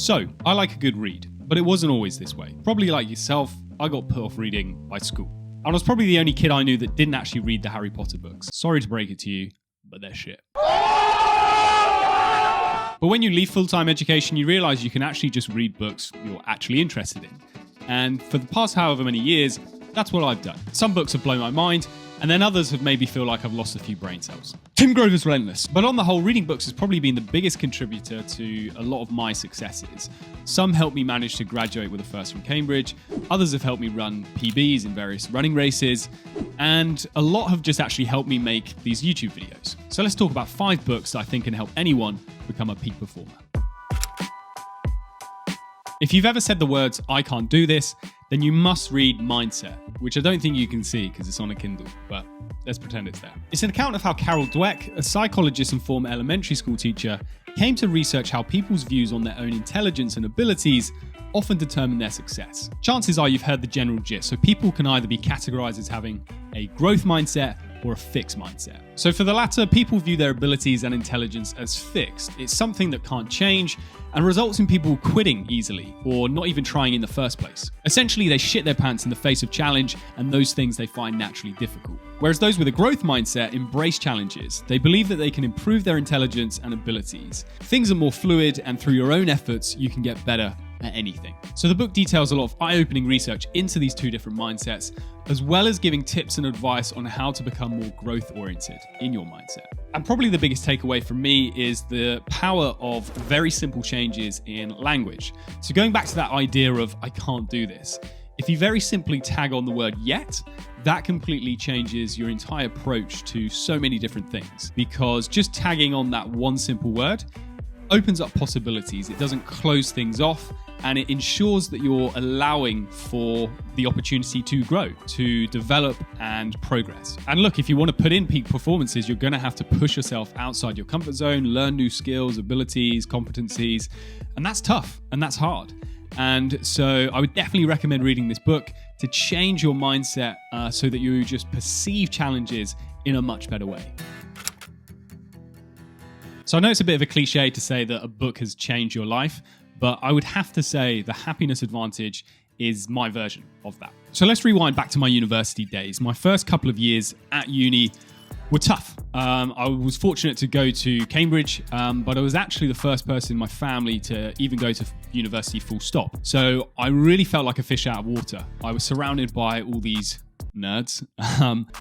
So, I like a good read, but it wasn't always this way. Probably like yourself, I got put off reading by school. And I was probably the only kid I knew that didn't actually read the Harry Potter books. Sorry to break it to you, but they're shit. But when you leave full-time education, you realise you can actually just read books you're actually interested in. And for the past however many years, that's what I've done. Some books have blown my mind, and then others have made me feel like I've lost a few brain cells. Tim Grover's relentless, but on the whole, reading books has probably been the biggest contributor to a lot of my successes. Some helped me manage to graduate with a first from Cambridge, others have helped me run PBs in various running races, and a lot have just actually helped me make these YouTube videos. So let's talk about 5 books that I think can help anyone become a peak performer. If you've ever said the words, "I can't do this," then you must read Mindset, which I don't think you can see because it's on a Kindle, but let's pretend it's there. It's an account of how Carol Dweck, a psychologist and former elementary school teacher, came to research how people's views on their own intelligence and abilities often determine their success. Chances are you've heard the general gist, so people can either be categorized as having a growth mindset or a fixed mindset. So for the latter, people view their abilities and intelligence as fixed. It's something that can't change and results in people quitting easily or not even trying in the first place. Essentially, they shit their pants in the face of challenge and those things they find naturally difficult. Whereas those with a growth mindset embrace challenges. They believe that they can improve their intelligence and abilities. Things are more fluid, and through your own efforts, you can get better at anything. So the book details a lot of eye-opening research into these 2 different mindsets, as well as giving tips and advice on how to become more growth-oriented in your mindset. And probably the biggest takeaway from me is the power of very simple changes in language. So going back to that idea of "I can't do this," if you very simply tag on the word "yet," that completely changes your entire approach to so many different things. Because just tagging on that one simple word opens up possibilities. It doesn't close things off, and it ensures that you're allowing for the opportunity to grow, to develop and progress. And look, if you want to put in peak performances, you're going to have to push yourself outside your comfort zone, learn new skills, abilities, competencies, and that's tough and that's hard. And so I would definitely recommend reading this book to change your mindset so that you just perceive challenges in a much better way. So I know it's a bit of a cliche to say that a book has changed your life, but I would have to say The Happiness Advantage is my version of that. So let's rewind back to my university days. My first couple of years at uni were tough. I was fortunate to go to Cambridge, but I was actually the first person in my family to even go to university full stop. So I really felt like a fish out of water. I was surrounded by all these nerds,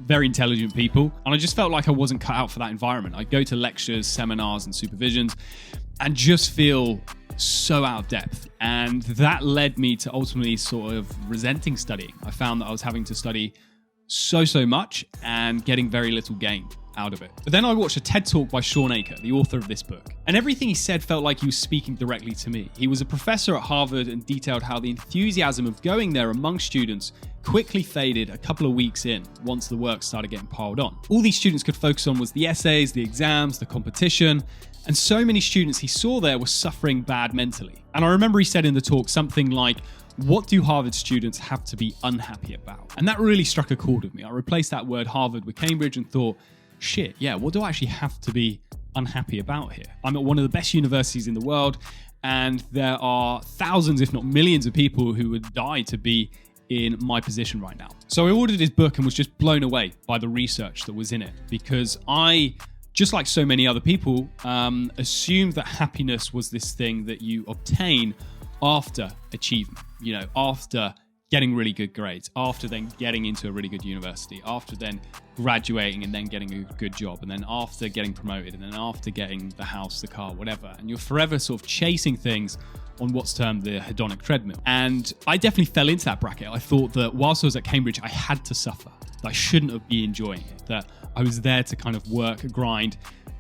very intelligent people, and I just felt like I wasn't cut out for that environment. I'd go to lectures, seminars, and supervisions and just feel so out of depth. And that led me to ultimately sort of resenting studying. I found that I was having to study so much and getting very little gain out of it. But then I watched a TED Talk by Shawn, the author of this book, and everything he said felt like he was speaking directly to me. He was a professor at Harvard and detailed how the enthusiasm of going there among students quickly faded a couple of weeks in once the work started getting piled on. All these students could focus on was the essays, the exams, the competition, and so many students he saw there were suffering bad mentally. And I remember he said in the talk something like, "What do Harvard students have to be unhappy about?" And that really struck a chord with me. I replaced that word Harvard with Cambridge and thought, shit, yeah, what do I actually have to be unhappy about here? I'm at one of the best universities in the world, and there are thousands, if not millions of people who would die to be in my position right now. So I ordered his book and was just blown away by the research that was in it, because I, just like so many other people, assumed that happiness was this thing that you obtain after achievement, after getting really good grades, after then getting into a really good university, after then graduating and then getting a good job, and then after getting promoted, and then after getting the house, the car, whatever. And you're forever sort of chasing things on what's termed the hedonic treadmill. And I definitely fell into that bracket. I thought that whilst I was at Cambridge, I had to suffer, that I shouldn't have been enjoying it, that I was there to kind of work, grind,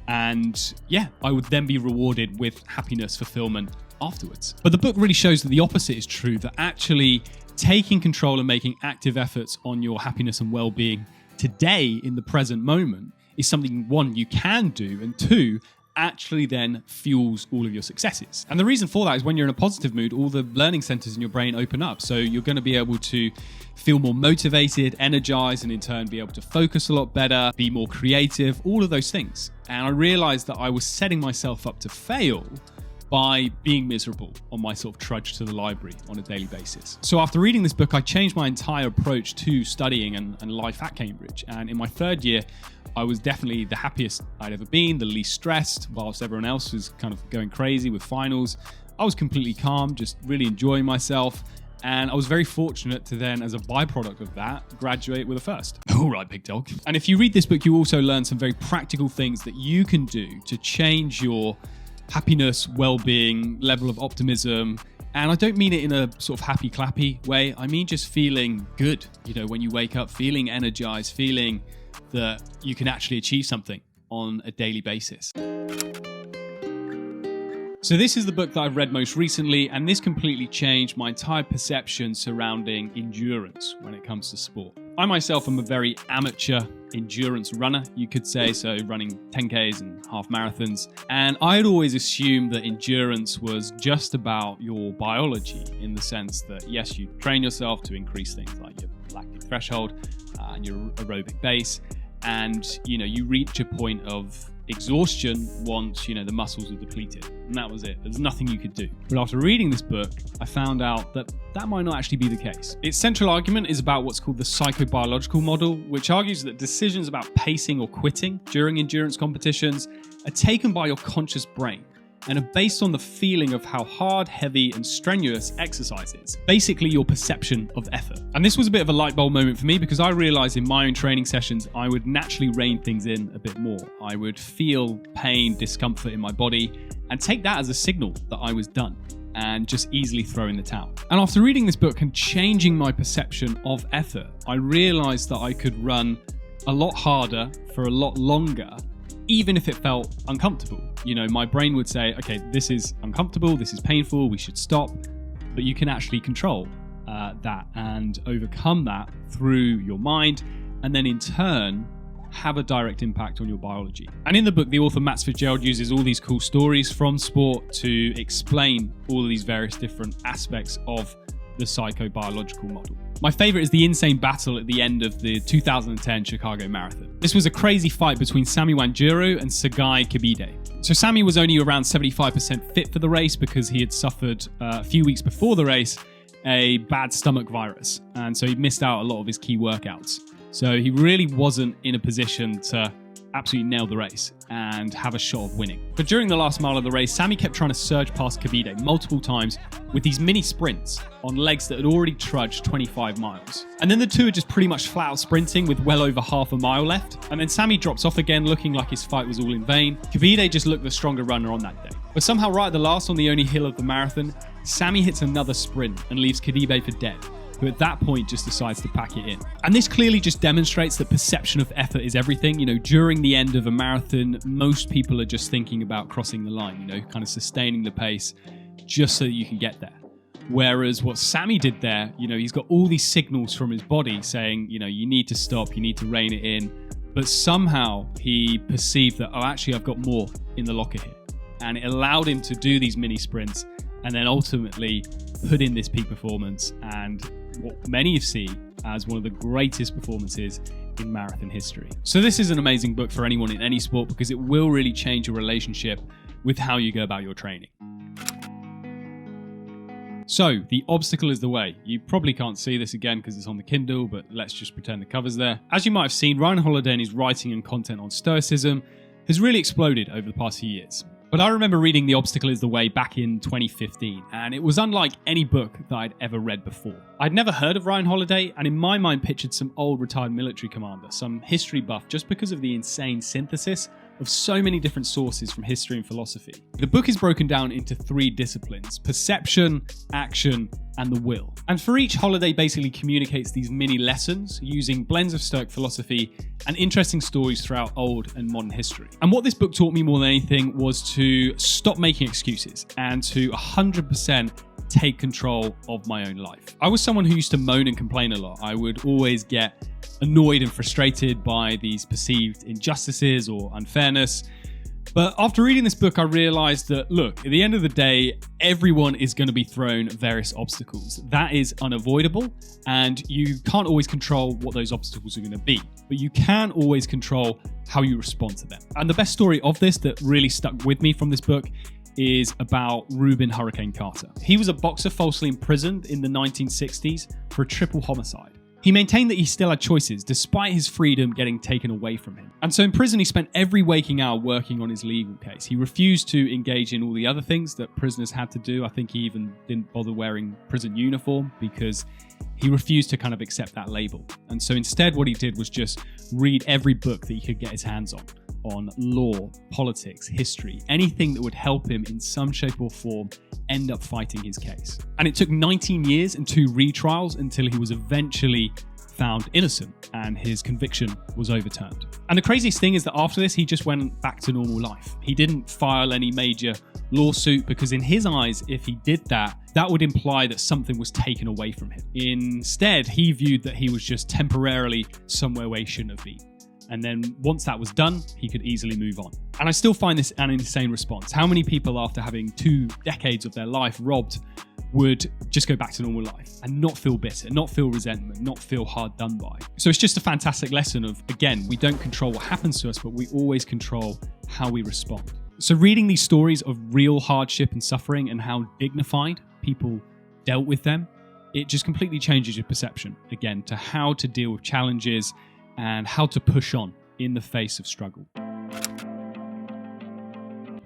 and I would then be rewarded with happiness, fulfillment afterwards. But the book really shows that the opposite is true, that actually taking control and making active efforts on your happiness and well-being today in the present moment is something, one, you can do, and two, actually then fuels all of your successes. And the reason for that is when you're in a positive mood, all the learning centers in your brain open up. So you're going to be able to feel more motivated, energized, and in turn be able to focus a lot better, be more creative, all of those things. And I realized that I was setting myself up to fail by being miserable on my sort of trudge to the library on a daily basis. So after reading this book, I changed my entire approach to studying and life at Cambridge. And in my third year, I was definitely the happiest I'd ever been, the least stressed, whilst everyone else was kind of going crazy with finals. I was completely calm, just really enjoying myself. And I was very fortunate to then, as a byproduct of that, graduate with a first. All right, big dog. And if you read this book, you also learn some very practical things that you can do to change your happiness, well-being, level of optimism. And I don't mean it in a sort of happy clappy way. I mean just feeling good, when you wake up, feeling energized, feeling that you can actually achieve something on a daily basis. So this is the book that I've read most recently, and this completely changed my entire perception surrounding endurance when it comes to sport. I myself am a very amateur endurance runner, you could say, so running 10Ks and half marathons. And I had always assumed that endurance was just about your biology, in the sense that, yes, you train yourself to increase things like your lactic threshold and your aerobic base, and you reach a point of exhaustion once the muscles are depleted, and that was it. There's nothing you could do. But after reading this book, I found out that might not actually be the case. Its central argument is about what's called the psychobiological model, which argues that decisions about pacing or quitting during endurance competitions are taken by your conscious brain and are based on the feeling of how hard, heavy, and strenuous exercise is. Basically, your perception of effort. And this was a bit of a light bulb moment for me, because I realized in my own training sessions, I would naturally rein things in a bit more. I would feel pain, discomfort in my body, and take that as a signal that I was done, and just easily throw in the towel. And after reading this book and changing my perception of effort, I realized that I could run a lot harder for a lot longer, even if it felt uncomfortable. My brain would say, okay, this is uncomfortable, this is painful, we should stop. But you can actually control that and overcome that through your mind, and then in turn have a direct impact on your biology. And in the book, the author Matt Fitzgerald uses all these cool stories from sport to explain all of these various different aspects of the psychobiological model. My favorite is the insane battle at the end of the 2010 Chicago Marathon. This was a crazy fight between Sami Wanjiru and Sergei Kibide. So Sami was only around 75% fit for the race because he had suffered a few weeks before the race a bad stomach virus, and so he missed out a lot of his key workouts. So he really wasn't in a position to absolutely nail the race and have a shot of winning. But during the last mile of the race, Sami kept trying to surge past Kibide multiple times with these mini sprints on legs that had already trudged 25 miles. And then the two are just pretty much flat out sprinting with well over half a mile left. And then Sami drops off again, looking like his fight was all in vain. Kibide just looked the stronger runner on that day. But somehow right at the last, on the only hill of the marathon, Sami hits another sprint and leaves Kibide for dead, who at that point just decides to pack it in. And this clearly just demonstrates that perception of effort is everything. During the end of a marathon, most people are just thinking about crossing the line, kind of sustaining the pace just so that you can get there. Whereas what Sami did there, he's got all these signals from his body saying, you need to stop, you need to rein it in. But somehow he perceived that, actually I've got more in the locker here. And it allowed him to do these mini sprints and then ultimately put in this peak performance and what many see as one of the greatest performances in marathon history. So this is an amazing book for anyone in any sport, because it will really change your relationship with how you go about your training. So the obstacle is the way. You probably can't see this again because it's on the Kindle, but let's just pretend the cover's there. As you might have seen, Ryan Holiday and his writing and content on Stoicism has really exploded over the past few years. But I remember reading The Obstacle is the Way back in 2015, and it was unlike any book that I'd ever read before. I'd never heard of Ryan Holiday, and in my mind pictured some old retired military commander, some history buff, just because of the insane synthesis of so many different sources from history and philosophy. The book is broken down into 3 disciplines: perception, action, and the will. And for each, Holiday basically communicates these mini lessons using blends of Stoic philosophy and interesting stories throughout old and modern history. And what this book taught me more than anything was to stop making excuses and to 100% take control of my own life. I was someone who used to moan and complain a lot. I would always get annoyed and frustrated by these perceived injustices or unfairness. But after reading this book, I realized that, look, at the end of the day, everyone is going to be thrown various obstacles. That is unavoidable, and you can't always control what those obstacles are going to be, but you can always control how you respond to them. And the best story of this that really stuck with me from this book is about Reuben Hurricane Carter. He was a boxer falsely imprisoned in the 1960s for a triple homicide. He maintained that he still had choices, despite his freedom getting taken away from him. And so in prison, he spent every waking hour working on his legal case. He refused to engage in all the other things that prisoners had to do. I think he even didn't bother wearing prison uniform because he refused to kind of accept that label. And so instead, what he did was just read every book that he could get his hands on law, politics, history, anything that would help him in some shape or form end up fighting his case. And it took 19 years and 2 retrials until he was eventually found innocent and his conviction was overturned. And the craziest thing is that after this, he just went back to normal life. He didn't file any major lawsuit because in his eyes, if he did that, that would imply that something was taken away from him. Instead, he viewed that he was just temporarily somewhere where he shouldn't have been. And then once that was done, he could easily move on. And I still find this an insane response. How many people, after having 2 decades of their life robbed, would just go back to normal life and not feel bitter, not feel resentment, not feel hard done by? So it's just a fantastic lesson of, again, we don't control what happens to us, but we always control how we respond. So reading these stories of real hardship and suffering and how dignified people dealt with them, it just completely changes your perception, again, to how to deal with challenges and how to push on in the face of struggle.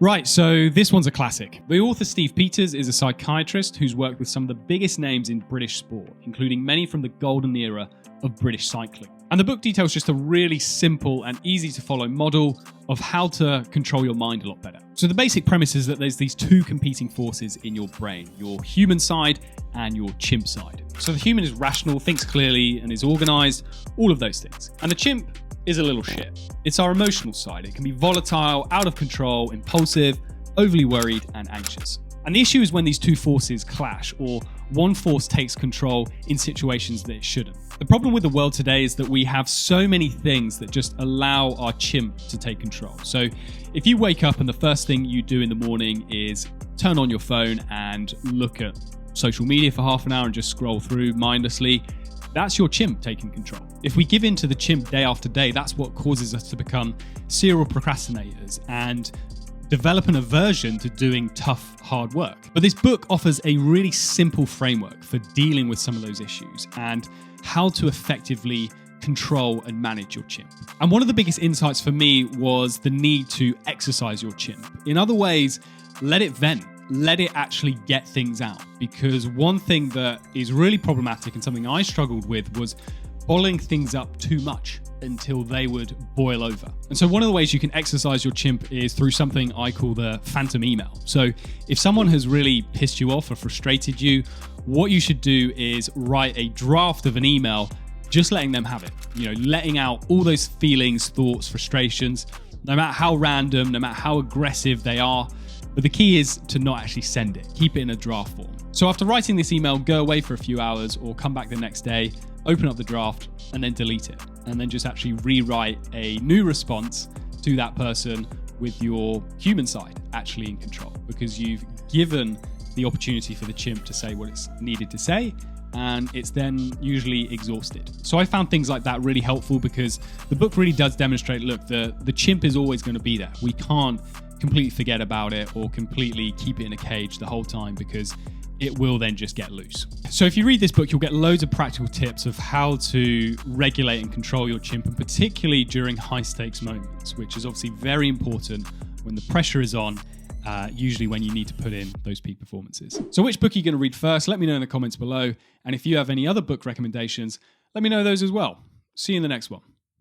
Right, so this one's a classic. The author Steve Peters is a psychiatrist who's worked with some of the biggest names in British sport, including many from the golden era of British cycling. And the book details just a really simple and easy to follow model of how to control your mind a lot better. So the basic premise is that there's these 2 competing forces in your brain, your human side and your chimp side. So the human is rational, thinks clearly, and is organized, all of those things. And the chimp is a little shit. It's our emotional side. It can be volatile, out of control, impulsive, overly worried, and anxious. And the issue is when these 2 forces clash, or one force takes control in situations that it shouldn't. The problem with the world today is that we have so many things that just allow our chimp to take control. So if you wake up and the first thing you do in the morning is turn on your phone and look at social media for half an hour and just scroll through mindlessly, that's your chimp taking control. If we give in to the chimp day after day, that's what causes us to become serial procrastinators and develop an aversion to doing tough, hard work. But this book offers a really simple framework for dealing with some of those issues and how to effectively control and manage your chimp. And one of the biggest insights for me was the need to exercise your chimp. In other ways, let it vent. Let it actually get things out. Because one thing that is really problematic and something I struggled with was bottling things up too much until they would boil over. And so one of the ways you can exercise your chimp is through something I call the phantom email. So if someone has really pissed you off or frustrated you, what you should do is write a draft of an email, just letting them have it. Letting out all those feelings, thoughts, frustrations, no matter how random, no matter how aggressive they are. But the key is to not actually send it. Keep it in a draft form. So after writing this email, go away for a few hours or come back the next day, open up the draft and then delete it. And then just actually rewrite a new response to that person with your human side actually in control, because you've given the opportunity for the chimp to say what it's needed to say, and it's then usually exhausted. So I found things like that really helpful because the book really does demonstrate, look, the chimp is always going to be there. We can't completely forget about it or completely keep it in a cage the whole time because it will then just get loose. So if you read this book, you'll get loads of practical tips of how to regulate and control your chimp, and particularly during high stakes moments, which is obviously very important when the pressure is on, usually when you need to put in those peak performances. So which book are you going to read first? Let me know in the comments below. And if you have any other book recommendations, let me know those as well. See you in the next one.